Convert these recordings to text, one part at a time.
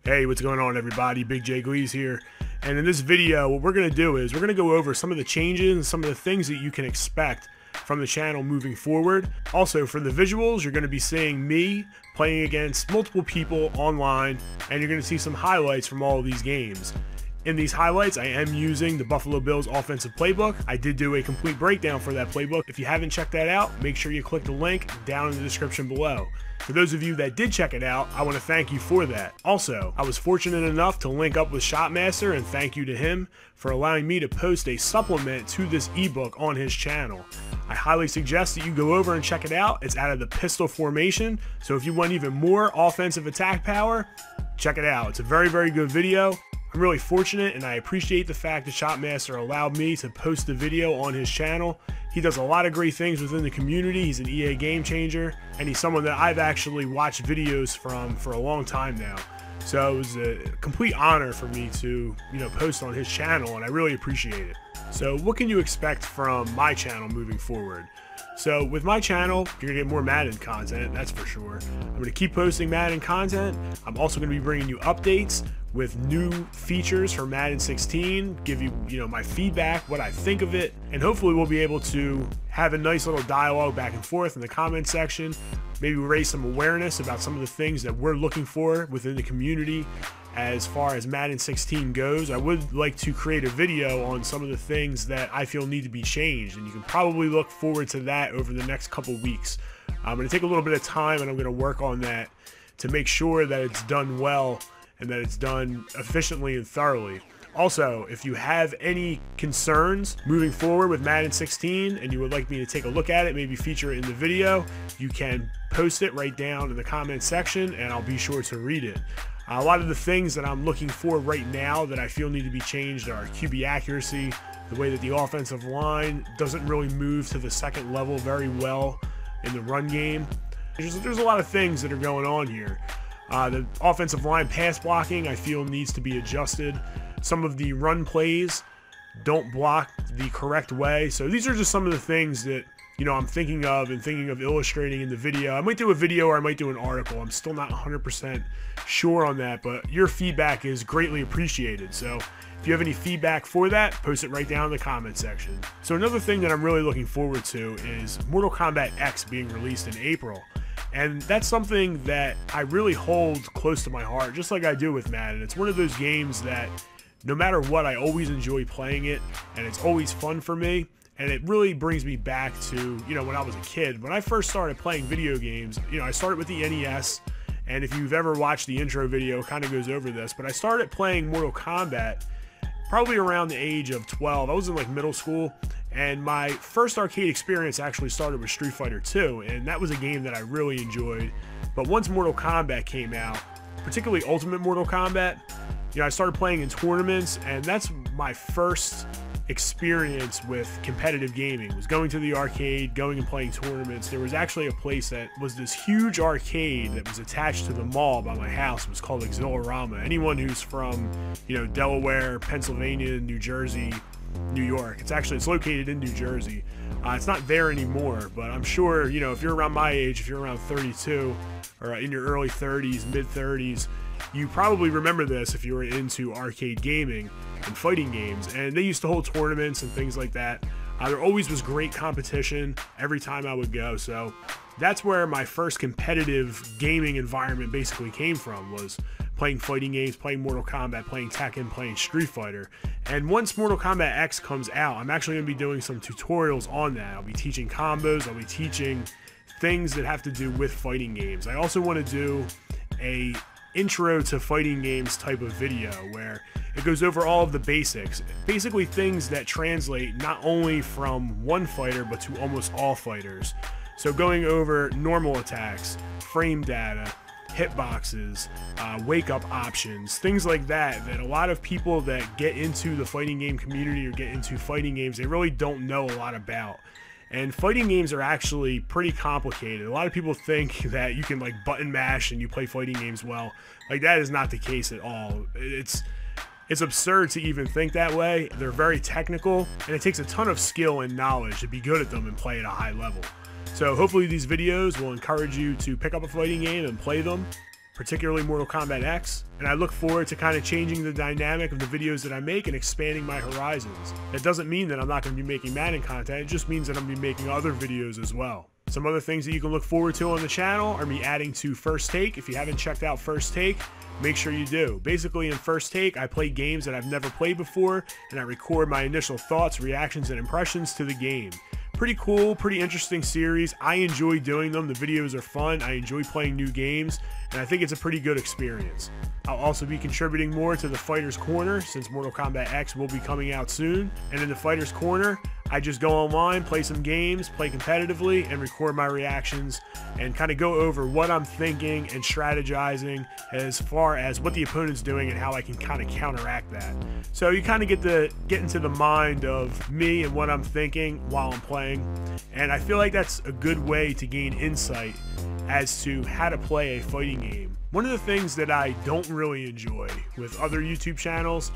Hey, what's going on, everybody? Big J Gleez here. And in this video, what we're going to do is we're going to go over some of the changes and some of the things that you can expect from the channel moving forward. Also, for the visuals, you're going to be seeing me playing against multiple people online, and you're going to see some highlights from all of these games. In these highlights, I am using the Buffalo Bills offensive playbook. I did do a complete breakdown for that playbook. If you haven't checked that out, make sure you click the link down in the description below. For those of you that did check it out, I want to thank you for that. Also, I was fortunate enough to link up with Shotmaster, and thank you to him for allowing me to post a supplement to this ebook on his channel. I highly suggest that you go over and check it out. It's out of the pistol formation, so if you want even more offensive attack power, check it out. It's a very, very good video. I'm really fortunate, and I appreciate the fact that Shotmaster allowed me to post the video on his channel. He does a lot of great things within the community. He's an EA game changer, and he's someone that I've actually watched videos from for a long time now. So it was a complete honor for me to, post on his channel, and I really appreciate it. So what can you expect from my channel moving forward? So with my channel, you're gonna get more Madden content, that's for sure. I'm gonna keep posting Madden content. I'm also gonna be bringing you updates with new features for Madden 16, give you, my feedback, what I think of it, and hopefully we'll be able to have a nice little dialogue back and forth in the comment section. Maybe raise some awareness about some of the things that we're looking for within the community as far as Madden 16 goes. I would like to create a video on some of the things that I feel need to be changed, and you can probably look forward to that over the next couple weeks. I'm going to take a little bit of time, and I'm going to work on that to make sure that it's done well and that it's done efficiently and thoroughly. Also, if you have any concerns moving forward with Madden 16 and you would like me to take a look at it, maybe feature it in the video, you can post it right down in the comment section and I'll be sure to read it. A lot of the things that I'm looking for right now that I feel need to be changed are QB accuracy, the way that the offensive line doesn't really move to the second level very well in the run game. There's a lot of things that are going on here. The offensive line pass blocking, I feel, needs to be adjusted. Some of the run plays don't block the correct way. So these are just some of the things that, I'm thinking of illustrating in the video. I might do a video or I might do an article. I'm still not 100% sure on that, but your feedback is greatly appreciated. So if you have any feedback for that, post it right down in the comment section. So another thing that I'm really looking forward to is Mortal Kombat X being released in April. And that's something that I really hold close to my heart, just like I do with Madden. It's one of those games that no matter what, I always enjoy playing it, and it's always fun for me. And it really brings me back to, when I was a kid. When I first started playing video games, I started with the NES. And if you've ever watched the intro video, it kind of goes over this. But I started playing Mortal Kombat probably around the age of 12. I was in middle school. And my first arcade experience actually started with Street Fighter 2. And that was a game that I really enjoyed. But once Mortal Kombat came out, particularly Ultimate Mortal Kombat, I started playing in tournaments. And that's my first experience with competitive gaming, was going to the arcade, going and playing tournaments. There was actually a place that was this huge arcade that was attached to the mall by my house. It was called Exhilarama. Anyone who's from, Delaware, Pennsylvania, New Jersey, New York, it's located in New Jersey. It's not there anymore, but I'm sure, if you're around my age, if you're around 32 or in your early 30s, mid 30s, you probably remember this if you were into arcade gaming and fighting games. And they used to hold tournaments and things like that. There always was great competition every time I would go. So that's where my first competitive gaming environment basically came from, was playing fighting games, playing Mortal Kombat, playing Tekken, playing Street Fighter. And once Mortal Kombat X comes out, I'm actually going to be doing some tutorials on that. I'll be teaching combos, I'll be teaching things that have to do with fighting games. I also want to do a intro to fighting games type of video where it goes over all of the basics, basically things that translate not only from one fighter but to almost all fighters. So going over normal attacks, frame data, hitboxes, wake up options, things like that a lot of people that get into the fighting game community or get into fighting games, they really don't know a lot about. And fighting games are actually pretty complicated. A lot of people think that you can button mash and you play fighting games well. That is not the case at all. It's absurd to even think that way. They're very technical, and it takes a ton of skill and knowledge to be good at them and play at a high level. So hopefully these videos will encourage you to pick up a fighting game and play them. particularly Mortal Kombat X, and I look forward to kind of changing the dynamic of the videos that I make and expanding my horizons. That doesn't mean that I'm not going to be making Madden content, it just means that I'm going to be making other videos as well. Some other things that you can look forward to on the channel are me adding to First Take. If you haven't checked out First Take, make sure you do. Basically in First Take, I play games that I've never played before, and I record my initial thoughts, reactions, and impressions to the game. Pretty cool, pretty interesting series. I enjoy doing them. The videos are fun. I enjoy playing new games, and I think it's a pretty good experience. I'll also be contributing more to the Fighter's Corner since Mortal Kombat X will be coming out soon. And in the Fighter's Corner, I just go online, play some games, play competitively, and record my reactions and kind of go over what I'm thinking and strategizing as far as what the opponent's doing and how I can kind of counteract that. So you kind of get into the mind of me and what I'm thinking while I'm playing. And I feel like that's a good way to gain insight as to how to play a fighting game. One of the things that I don't really enjoy with other YouTube channels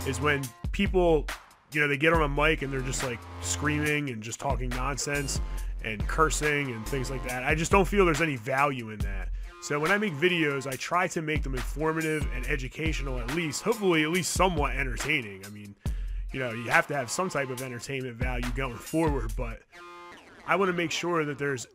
is when people, they get on a mic and they're just like screaming and just talking nonsense and cursing and things like that. I just don't feel there's any value in that. So when I make videos, I try to make them informative and educational at least, hopefully at least somewhat entertaining. I mean, you have to have some type of entertainment value going forward, but I want to make sure that there's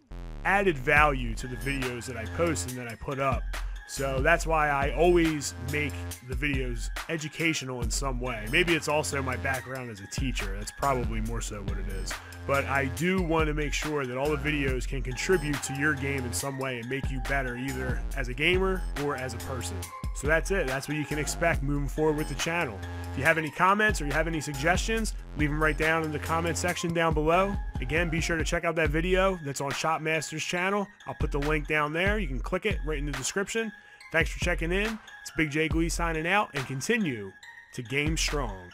added value to the videos that I post and that I put up. So that's why I always make the videos educational in some way. Maybe it's also my background as a teacher. That's probably more so what it is. But I do want to make sure that all the videos can contribute to your game in some way and make you better, either as a gamer or as a person. So that's it. That's what you can expect moving forward with the channel. If you have any comments or you have any suggestions, leave them right down in the comment section down below. Again, be sure to check out that video that's on Shopmaster's channel. I'll put the link down there. You can click it right in the description. Thanks for checking in. It's Big J Gleez signing out, and continue to game strong.